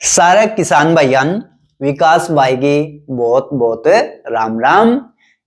सारे किसान भाईयान विकास भाई की बहुत बहुत राम राम।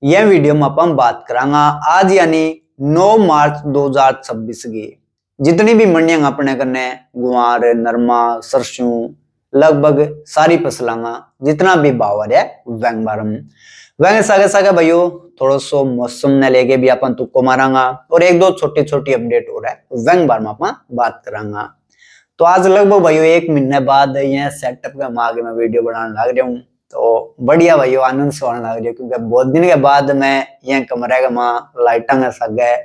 यह वीडियो में अपन बात करांगा आज यानी 9 मार्च 2026 की जितनी भी मंडियां अपने कने गुआर नरमा सरसों लगभग सारी फसलांगा जितना भी भाव है वैंग बारम वैंग सागे सागे भाइयों थोड़ा सो मौसम ने लेके भी अपन तुक्को मारांगा और एक दो छोटी छोटी अपडेट हो रहा है वैंग बार में अपन बात करांगा। तो आज लगभग भाइयों 1 महीने बाद ये सेटअप के आगे मैं वीडियो बनाने लग रहा हूँ। तो बढ़िया भाइयों आनंद से होने लग रही है क्योंकि बहुत दिन के बाद मैं ये कमरे का माँ लाइटा में सक गए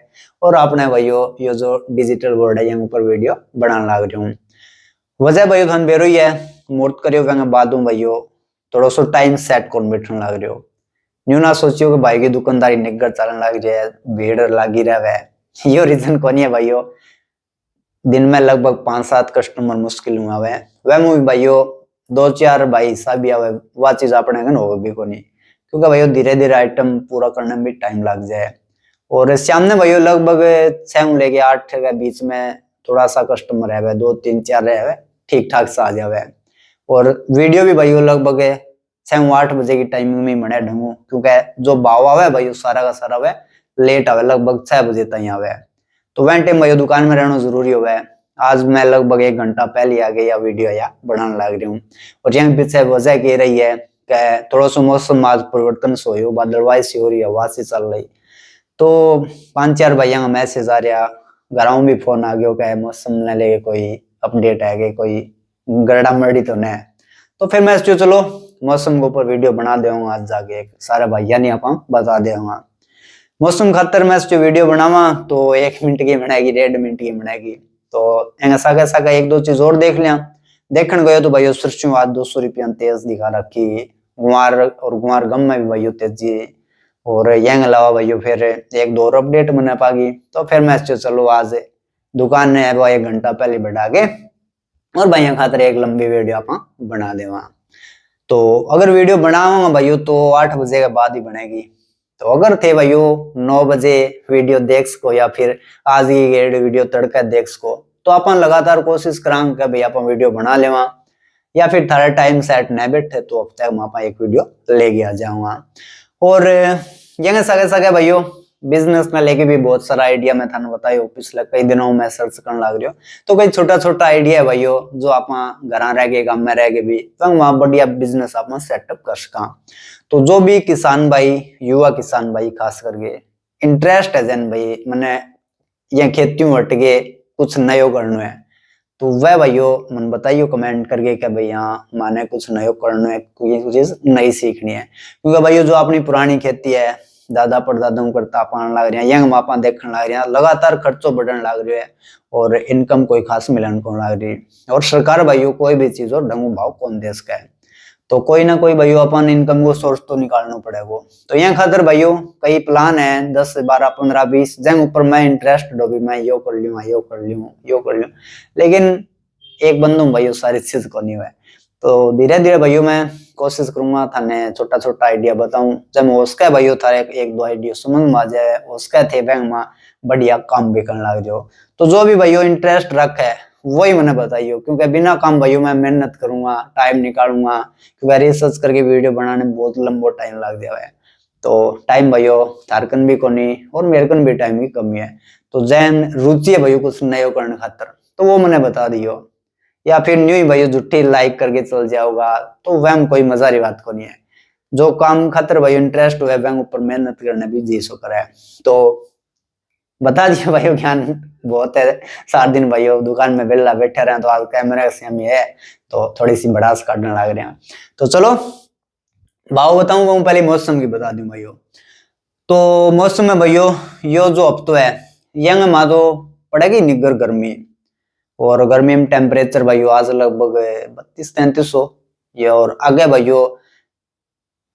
और अपने भाइयों ये जो डिजिटल बोर्ड है यहाँ ऊपर वीडियो बनाने लग रही हूँ। वजह भाइयों थान बेरो ही है मूर्त करियो वेंगे बाद में भाइयों थोड़ा सो टाइम सेट कर बैठने लग रही हो। न्यू ना सोचियो कि भाई की दुकानदारी निगर चलन लग जाए भीड़ लगी रहे यो रीजन कौन है भाइयों। दिन में लगभग 5-7 कस्टमर मुश्किल हुआ है वह मूवी भाइयों 2-4 भाई हिस्सा भी आवे वह चीज अपने हो भी को नहीं क्योंकि भाइयों धीरे धीरे आइटम पूरा करने में भी टाइम लग जाए। और शाम ने भाइयों लगभग 6 लेके 8 के बीच में थोड़ा सा कस्टमर है 2-3-4 रहे ठीक ठाक सा आ जावे। और वीडियो भी भाइयों लगभग 7-8 बजे की टाइमिंग में बने ढंगू क्योंकि जो भाव आवे भाइयों सारा का सारा वे लेट आवे लगभग 6 बजे तक आवे। तो वह टाइम भाई दुकान में रहना जरूरी हो है। आज मैं लगभग 1 घंटा पहले आ गई वीडियो या बनाने लग रही हूँ। और यहाँ पीछे वजह कह रही है कि थोड़ा सा मौसम आज परिवर्तन से हो बादलवाई सी हो रही हवा सी चल रही। तो 5-4 भाइयों का मैसेज आ रहा घरों भी फोन आ गया कि मौसम ने लेके कोई अपडेट है कि कोई गरड़ा मरड़ी तो नहीं। तो फिर मैं चलो मौसम के ऊपर वीडियो बना दूंगा आज जाके सारे भाइया ने आप बता दूंगा। मौसम खातर मैं जो वीडियो बनावा तो 1 मिनट की बनाएगी 1.5 मिनट की बनाएगी। तो सागा सागा एक दो चीज और देख लिया देखने गयो तो भाई सरसों आज 200 रुपया तेज दिखा रखी गुआर और गुआर गम में भी भाई तेजी। और यंग अलावा भाई फिर एक दो और अपडेट बना पागी। तो फिर मैं चलो आज दुकान ने 1 घंटा पहले बढ़ा के और भाइयों खातर एक लंबी वीडियो आप बना देवा। तो अगर वीडियो बनाऊंगा भाइयों तो 8 बजे के बाद ही बनेगी। तो अगर थे भाइयों 9 बजे वीडियो देख सको या फिर आज ही वीडियो तड़का देख सको तो अपन लगातार कोशिश करांगे भाई अपन वीडियो बना लेवा या फिर थारा टाइम सेट न बैठे तो हफ्ते में आप एक वीडियो लेके आ जाऊंगा। और ये सगे सगे भाइयों बिजनेस में लेके भी बहुत सारा आइडिया मैं थाने बतायो पिछले कई दिनों में सर्च करने लग रही हो। तो कई छोटा छोटा आइडिया है भाइयों जो आप घर रह के गांव में रह के भी तो वहां बढ़िया बिजनेस आप सेटअप कर सका। तो जो भी किसान भाई युवा किसान भाई खास करके इंटरेस्ट है जन भाई मैंने ये खेती हट के कुछ नयो करना है तो वह भाइयों मन बताइयो कमेंट करके कि भाई यहाँ माने कुछ नयो करना है कोई चीज नई सीखनी है। क्योंकि भाइयों जो अपनी पुरानी खेती है दादा परदादा करता पान लग रहे हैं यंग मापा देखने लग रहे हैं लगातार खर्चो बढ़ने लग रहे हैं और इनकम कोई खास मिलन को लग रही और सरकार भाइयों कोई भी चीज और ढंगू भाव कौन देश का है तो कोई ना कोई भाइयों अपन इनकम को सोर्स तो निकालना पड़ेगा। तो यहाँ खातर भाइयों कई प्लान है 10 12 15 20 जंग ऊपर मैं इंटरेस्टेड हो भी मैं यो कर लूँ यो कर लूँ यो कर लूँ लेकिन एक बंदू भाइयों सारी चीज को नहीं हुआ। तो धीरे धीरे भाइयों मैं कोशिश करूंगा थाने छोटा छोटा आइडिया बताऊं जब उसका भाइयों थारे एक दो आइडिया समझ में आ जाए उसका थे बैंक में बढ़िया काम भी करने लग जाओ। तो जो भी भाइयों इंटरेस्ट रखे वही मैंने बताइयो क्योंकि बिना काम भाइयों मैं मेहनत करूंगा टाइम निकालूंगा क्योंकि रिसर्च करके वीडियो बनाने में बहुत लंबा टाइम लग जाए है। तो टाइम भाइयों थारकन भी कोनी और मेरे कन भी टाइम की कमी है। तो जैन रुचि है भाइयों कुछ नयो करने खातर तो वो मैंने बता दियो या फिर न्यू ही भाइयों झूठी लाइक करके चल जाओगा तो वह में कोई मजा की बात को नहीं है। जो काम खातर भाई इंटरेस्ट हुआ वह ऊपर मेहनत करने भी जी सो करे। तो बता दिया भाइयों ज्ञान बहुत है 7 दिन भाइयों दुकान में बेला बैठे रहे तो आज कैमरा से है तो थोड़ी सी भड़ास काटने लग रहे हैं। तो चलो भाव बताऊं वो पहले मौसम की बता दूं भाइयों। तो मौसम में भाइयों यो जो हफ्तों है यंग मा तो पड़ेगी निगर गर्मी और गर्मी में टेम्परेचर भाइयों आज लगभग 32-33 हो ये और आगे भाइयों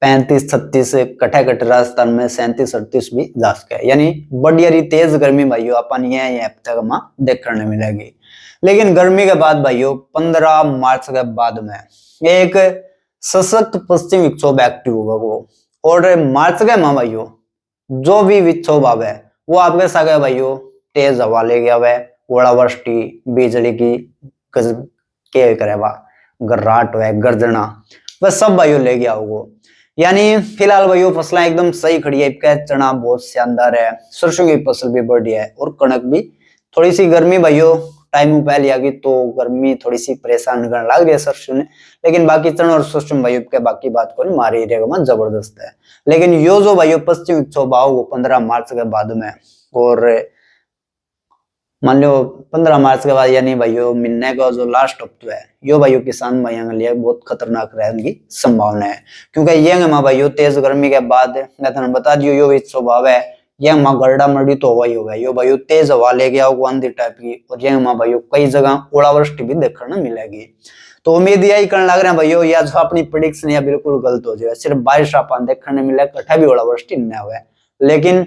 35-36 कटे कटे राजस्थान में 37-38 भी जा सके यानी बढ़िया तेज गर्मी भाइयों अपन ये हफ्ते में देखने मिलेगी। लेकिन गर्मी के बाद भाइयों 15 मार्च के बाद में एक सशक्त पश्चिम विक्षोभ एक्टिव होगा वो और मार्च के माह भाइयों जो भी विक्षोभ आवे वो आपके सागे भाइयों तेज हवा ले गया ओलावृष्टि बिजली की के करेगा गर्राट है, गर्जना, वह सब भाइयों ले गया होगा। यानी फिलहाल भाइयों फसलें एकदम सही खड़ी है। इसका चना बहुत शानदार है, सरसों की फसल भी बढ़िया है और कणक भी। थोड़ी सी गर्मी भाइयों टाइम पहले आ गई तो गर्मी थोड़ी सी परेशान करने लग रही है सरसों ने, लेकिन बाकी चना और सरसों भाइयों के बाकी बात को मारी रहेगा जबरदस्त है। लेकिन यो जो भाइयों पश्चिम विक्षोभ आओ 15 मार्च के बाद में, और मान लो 15 मार्च के बाद यानी भाइयों महीने का जो लास्ट हफ्ता है, यो भाइयों किसान भाइयों के लिए बहुत खतरनाक रहने की संभावना है। क्योंकि ये भाइयों तेज गर्मी के बाद मैं तुम्हें बता दियो यो स्वभाव है, ये गरडा मरडी तो हवा ही होगा। यो भाइयों तेज हवा ले गया आंधी टाइप की, और ये भाइयों कई जगह ओलावृष्टि भी देखने मिलेगी। तो उम्मीद यही करने लग रहे हैं भाइयों, या जो अपनी प्रिडिक्शन है बिल्कुल गलत हो जाए, सिर्फ बारिश आप देखने मिले, कट्ठा भी ओलावृष्टि न हुआ। लेकिन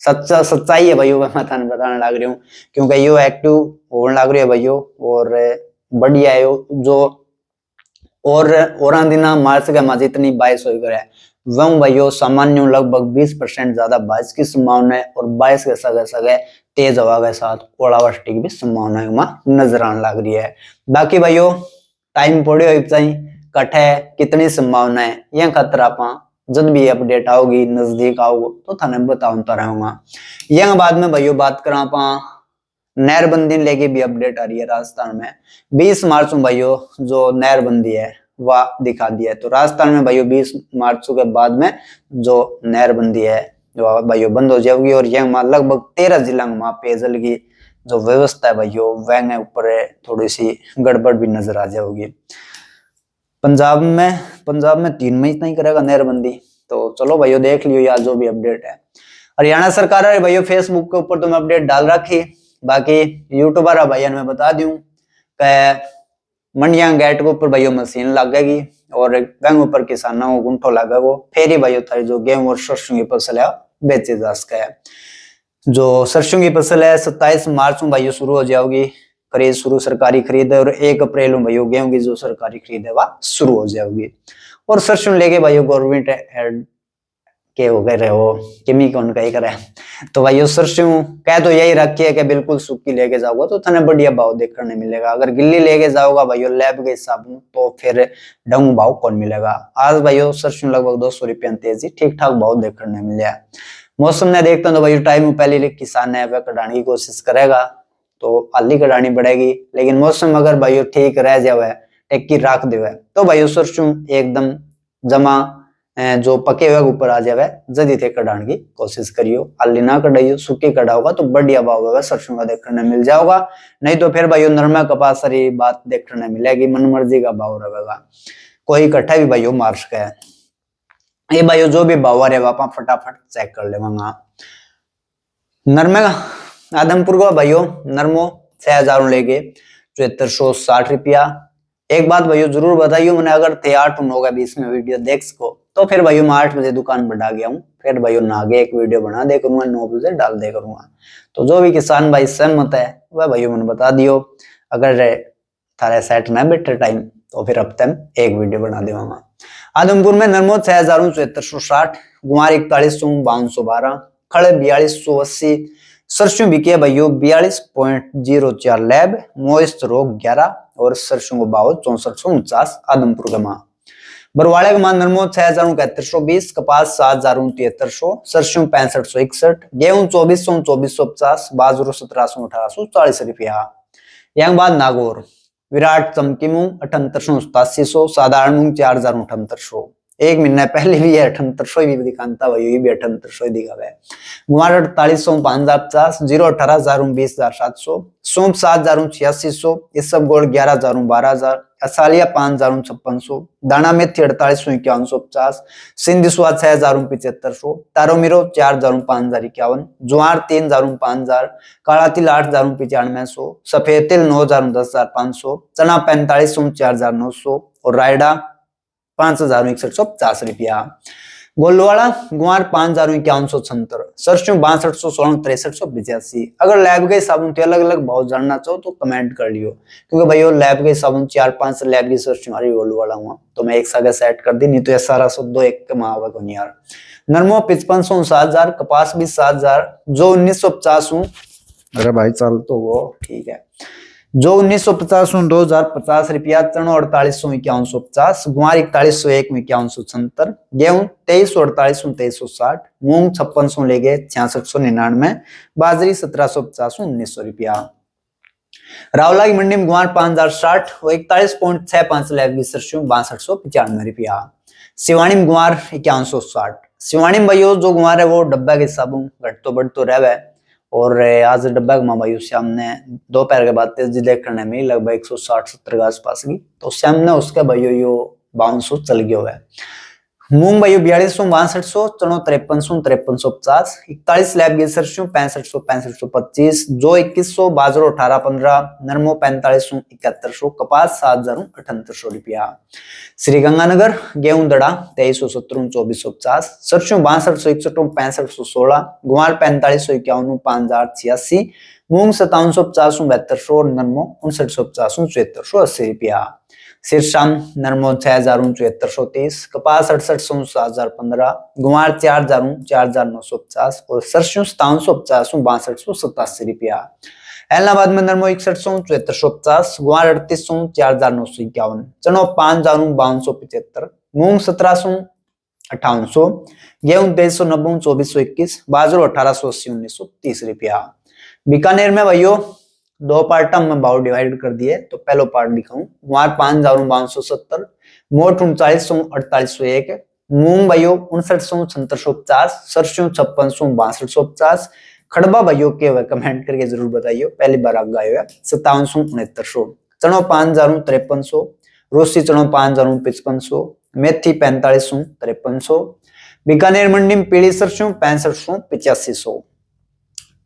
सच्चाई है भाइयों, मैं थाने बताने लग रही हूँ, क्योंकि यो एक्टिव होने लग रही है भाइयों, और बढ़िया है जो। और दिना मार्च के माँ जितनी बारिश हो गया है वह भाइयों सामान्य लगभग 20% ज्यादा बारिश की संभावना है, और बारिश के सगे सगे तेज हवा के साथ ओलावृष्टि की भी संभावना नजर आने लग रही है। बाकी भाइयों टाइम पड़े कट्ठे कितनी संभावना है, यह खतरा आप जब भी अपडेट आओगी नजदीक आओगे तो थाने बताता रहूंगा। यह बाद में भाइयों बात करा आप नहरबंदी लेके भी अपडेट आ रही है राजस्थान में। 20 मार्च में भाइयों जो नहरबंदी है वह दिखा दिया है। तो राजस्थान में भाइयों 20 मार्च के बाद में जो नहरबंदी है जो भाइयों बंद हो जाएगी, और यह लगभग 13 जिला में पेयजल की जो व्यवस्था है भाइयों वह ऊपर थोड़ी सी गड़बड़ भी नजर आ जाएगी। पंजाब में 3 मई तक करेगा नहरबंदी। तो चलो भाइयों देख लियो यार जो भी अपडेट है। हरियाणा सरकार है भाइयों फेसबुक के ऊपर तो मैं अपडेट डाल रखी। बाकी यूट्यूबर भैया मैं बता दूं मंडिया गेट के ऊपर भाइयों मशीन लगेगी, और वह ऊपर किसानों को गुंठो लगेगा, फिर ही भाइयों थारी जो गेहूं और सरसों की फसल है बेचे जा सके है। जो सरसों की फसल है 27 मार्च में भाइयों शुरू हो जाएगी खरीद, शुरू सरकारी खरीद है, और 1 अप्रैल में भाइयों गेहूं की जो सरकारी खरीद है वह शुरू हो जाएगी। और सरसों लेके भाइयों गवर्नमेंट हेड के हो गए हो किमी कौन कही करे, तो भाइयों सरसों कह तो यही रखी है कि बिल्कुल सूखी लेके जाओगे तो थाने बढ़िया भाव देखने मिलेगा। अगर गिल्ली लेके जाओगा भाइयों लैब के हिसाब में तो फिर ढंग भाव कौन मिलेगा। आज भाइयों सरसों लगभग 200 रुपया तेजी ठीक ठाक भाव देखने मिले। मौसम ने देखते हैं तो भाइयों टाइम पहले किसान है वह कटाने की कोशिश करेगा तो आली कटानी पड़ेगी, लेकिन मौसम अगर भाइयों ठीक रह जाए टेक्की रख दे तो भाइयों सरसों एकदम जमा जो पके हुए ऊपर आ जाए जल्दी थे कटाने की कोशिश करियो। आली ना कटाइयो, सूखी कटाओगा तो बढ़िया भाव होगा सरसों का देखने मिल जाओगा। नहीं तो फिर भाइयों नरमा कपास सारी बात देखने मिलेगी, मन मर्जी का भाव रहेगा, कोई इकट्ठा भी भाइयों मार सके। ये भाइयों जो भी भाव रहे आप फटाफट चेक कर लेगा। नरमे का आदमपुर का भाइयों नरमो 6000 लेके 7460 रुपया। एक बात भाइयों जरूर बताइयो मैंने, अगर तैयार तुम होगा 20 में वीडियो देख सको तो फिर भाइयों मैं 8 बजे दुकान बढ़ा गया हूँ, फिर भाइयों नागे एक वीडियो बना दे करूंगा, 9 बजे डाल दे करूंगा। तो जो भी किसान भाई सहमत है वह भाइयों मैंने बता दियो। अगर थारे सेट ना बैठे टाइम तो फिर हफ्ते में एक वीडियो बना दूंगा। आदमपुर में नरमो 6000 7460, गुआर 415212, खड़े 4280, सरसों बिके भाइयों 42.04 लैब, मोइस्ट रोग 11, और सरसों को भाव 6449 आदमपुर का माह। बरवाड़े का माह नरमो 607120, कपास 707300, सरसों 6561, गेहूं 2450, बाजरो 171840 रुपया। यह बाद नागौर विराट चमकी मूंग 7887, साधारण मूंग 4078, एक महीना पहले भी 7800 भी दिखाता भाई, ये भी 7800 दिखा है। गुआर 4800 5050, 018 20700, सौंप 7000 8600, इसबगोल 11000 12000, असालिया 5000 5600, दाना मेथी 4800 5150, सिंधिसुआ 6000 7500, तारोमिरो 4000 5051, ज्वार 3000 5000, काला तिल 8000 9500, सफेद तिल 9000 10500, चना 4500 4900, और रायडा 5150 रुपया। गोलवाड़ा गुआर 515176, सरसों 6200 6385। अगर लैब के साबुन के अलग अलग भाव जानना चाहो तो कमेंट कर लियो, क्योंकि भाई लैब के साबुन 4-5 लैब की सरसों हमारी गोलवाड़ा हुआ तो मैं एक साथ सेट कर दी, नहीं तो ये सारा सब दो एक कमावा को नहीं यार। नरमो 5500 7000, कपास भी 7000, जो 1950 हूँ। अरे भाई चल तो वो ठीक है। जो 1950 दो 2050 रुपया, चनो 485150, गुआर 4101 5176, गेहूं 2348 2360, मूंग 5600 ले गए 6699, बाजरी 1750 1900 रुपया। रावला की मंडी में गुआर 5060 और 41.65 लाख की सरसों 6295 रुपया। सिवानी में गुआर 5160। सिवानी में भाइयों जो गुआर है वो डब्बा के हिसाब घट तो बढ़ तो रहे, और आज डब्बा का भाइयों सामने दोपहर के बाद तेजी देखने में लगभग 160-70 के आसपास की, तो सामने उसके भाइयों यो 5200 चल गया है। मूंग भाइयों 4200 चनो 5350, 41 लाख की सरसों 6525, जो 2100, बाजरो 1815, नरमो 4571, कपास 7000 रुपया। श्री गंगानगर गेहूं दड़ा 2370 2450, सरसों 6261 6516, गुआर 4551 5086, मूंग 5750 7200, नरमो 5950 7480 रुपया। शीर्षाम नरमो 6000 7430, कपास 6800 7015, गुआर 4000 4950 और सरसों 5750 6287 रुपया। एलनाबाद में नरमो 6100 7450, गुआर 3800 4951, चनो 5000 5275, मूंग 1700 5800, गेहूं 2390 2421, बाजरो 1880 1930 रुपया। बीकानेर में भाइयों दो पार्ट में भाव डिवाइड कर दिए, तो पहलो पार्ट दिखाऊं। गुआर 5570, मोट 3900 4801, मूंग भाइयों 5900 7650, सरसों 5600 6250, खड़बा भाइयों के हुए कमेंट करके जरूर बताइए, पहली बार आप गाये हुए 5700 6900, चनो 5000 5300, रोसी चनो 5000 5500, मेथी 4500 5300। बीकानेर मंडी में पीली सरसों 6500 8500।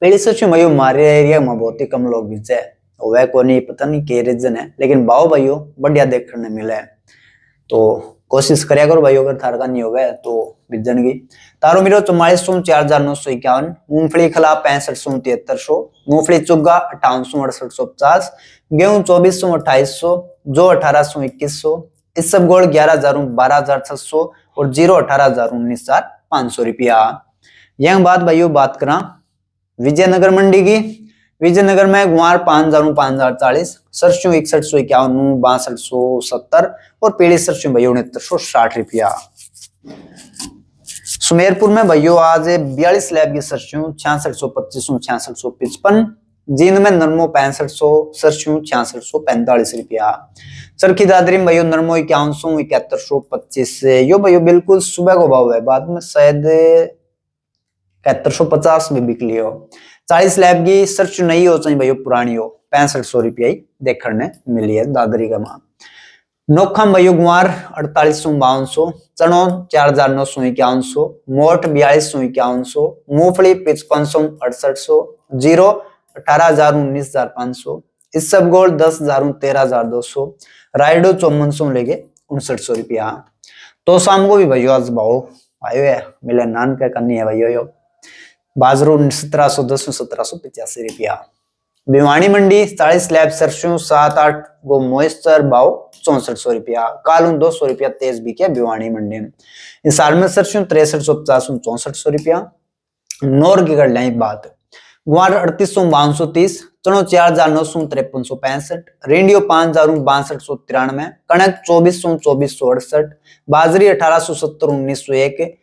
पीली सरसों भाइयों हमारे एरिया में बहुत ही कम लोग बीजे, वह को नहीं पता नहीं क्या रीजन है, लेकिन भाव भाइयों बढ़िया देखने मिले, तो कोशिश करिया करो भाइयों, अगर थार का नहीं होगा तो बीजन की। तारो मिलो 4400 4951, मूंगफली खला 6500 7300, मूंगफली चुग्गा 5800 6850, गेहूं 2400 2800, जो 1800 2100, इसबगोल 11000 12600 और जीरो 18000 19500 रुपया। यह बात बात करा विजयनगर मंडी की। विजयनगर में गुआर 5000 5040, सरसों 6151 6270 और पीली सरसों भाइयों 6960 रुपया। सुमेरपुर में भाइयों आज 42 लाख की सरसों 6625 6655, जींद में नरमो 6500, सरसों 6645 रुपया। चरखी दादरी में भाइयों नरमो 5100 7125 से, यो भाइयों बिल्कुल सुबह को भाव है, बाद में शायद 7150 में बिक लियो। 40 लाख की सरसों नहीं हो चाहिए भाइयों, पुरानी हो 6500 रुपया ही देखने मिली है दादरी का मां। नोखा भाइयों गुआर 4800 5200, चनो 4900 5100, मोट 4200 5100, मूंगफली 5500 6800, जीरो 18000 19500, इसबगोल 10000 13200, राइडो 5400 लेके 5900 रुपया। तो शाम को भी भाइयों आज भाव आयो है, मिले नान का करनी है भाइयों यो। बाजरो 1710 1785 रुपया। भिवानी मंडी 40 लाख सरसों 7-8 गो मॉइस्चर भाव 6400 रुपया। कालून 200 रुपया तेज बिके भिवानी मंडी में। हिसार में सरसों 6350 6400 रुपया। नौर की कर लें बात, गुआर 3800 5230, चनो 4900 5365, रेंडियो 5000 6293, कणक 2400 2468, बाजरी 1870 1901,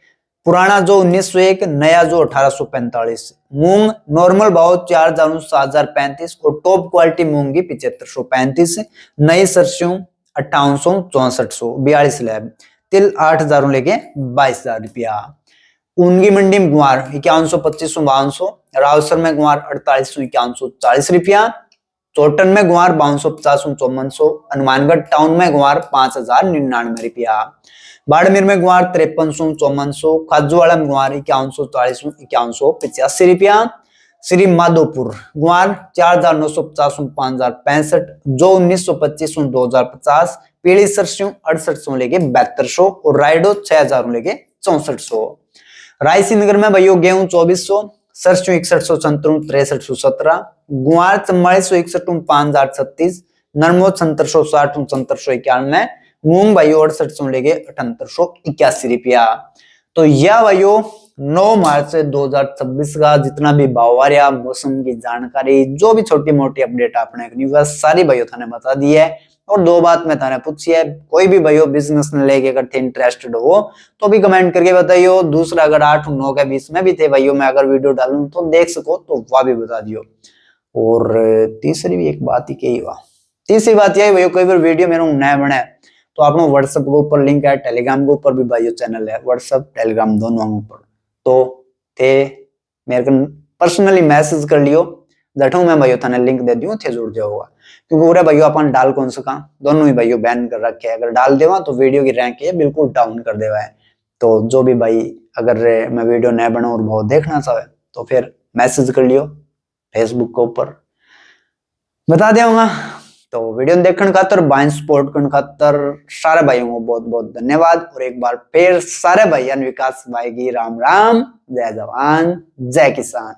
पुराना जो 1901, नया जो 1845, मूंग नॉर्मल भाव 4000 7035 और टॉप क्वालिटी मूंग की 7535, नई सरसों 5800 6400 42 लाख, तिल 8000 लेके 22000 रुपया। ऊनगी मंडी में गुआर 5100 2500 5200, रावसर में गुआर 4800 5100 40 रुपया, चोटन में गुआर 5250 5400, हनुमानगढ़ टाउन में गुआर 5099 रुपया, बाड़मेर में गुआर 5300 5400, खाजूवाड़ा में गुआर 5100 40 5185 रुपया। श्री माधोपुर गुआर 4950 5065, जो 1925 2050, पीली सरसों 6800 लेके 7200 और राइडो 6000 लेके 6400। रायसी नगर में भैया गेहूं 2400, सरसों 6100 6317, गुआर 4461 5036, नरमो 7760 7791, मूंग भाइयों 6800 लेके 7881 रुपया। तो यह भाइयों 9 मार्च 2026 का जितना भी भाव आ रहा, मौसम की जानकारी, जो भी छोटी मोटी अपडेट आपने करनी है सारी भाइयों थाने बता दी है। और दो बात मैं थाने पूछी है, कोई भी भाइयों बिजनेस ने लेके अगर थे इंटरेस्टेड हो तो भी कमेंट करके बताइयो। दूसरा अगर 8 9 के बीच में भी थे भाइयों मैं अगर वीडियो डालूं तो देख सको तो वह भी बता दियो। और तीसरी भी एक बात ही कही हुआ, तीसरी बात यही भाइयों कोई भी वीडियो मेरे नया बने तो आप व्हाट्सएप के ऊपर लिंक है, टेलीग्राम के ऊपर भी भाइयों चैनल है, व्हाट्सएप टेलीग्राम दोनों ऊपर, तो थे मेरे को पर्सनली मैसेज कर लियो, जठू मैं भाइयों थाने लिंक दे दियो, थे जुड़ जाओगा। क्योंकि पूरे भाइयों अपन डाल कौन सका, दोनों ही भाइयों बैन कर रखे है, अगर डाल देवा तो वीडियो की रैंक है बिल्कुल डाउन कर देवा है। तो जो भी भाई अगर मैं वीडियो नया बना और बहुत देखना चाहे तो फिर मैसेज कर लियो फेसबुक के ऊपर, बता दूंगा। तो वीडियो देखने खातर, बाइन सपोर्ट करने खातर सारे भाइयों को बहुत बहुत धन्यवाद। और एक बार फिर सारे भाइयों विकास भाई की राम राम, जय जवान जय किसान।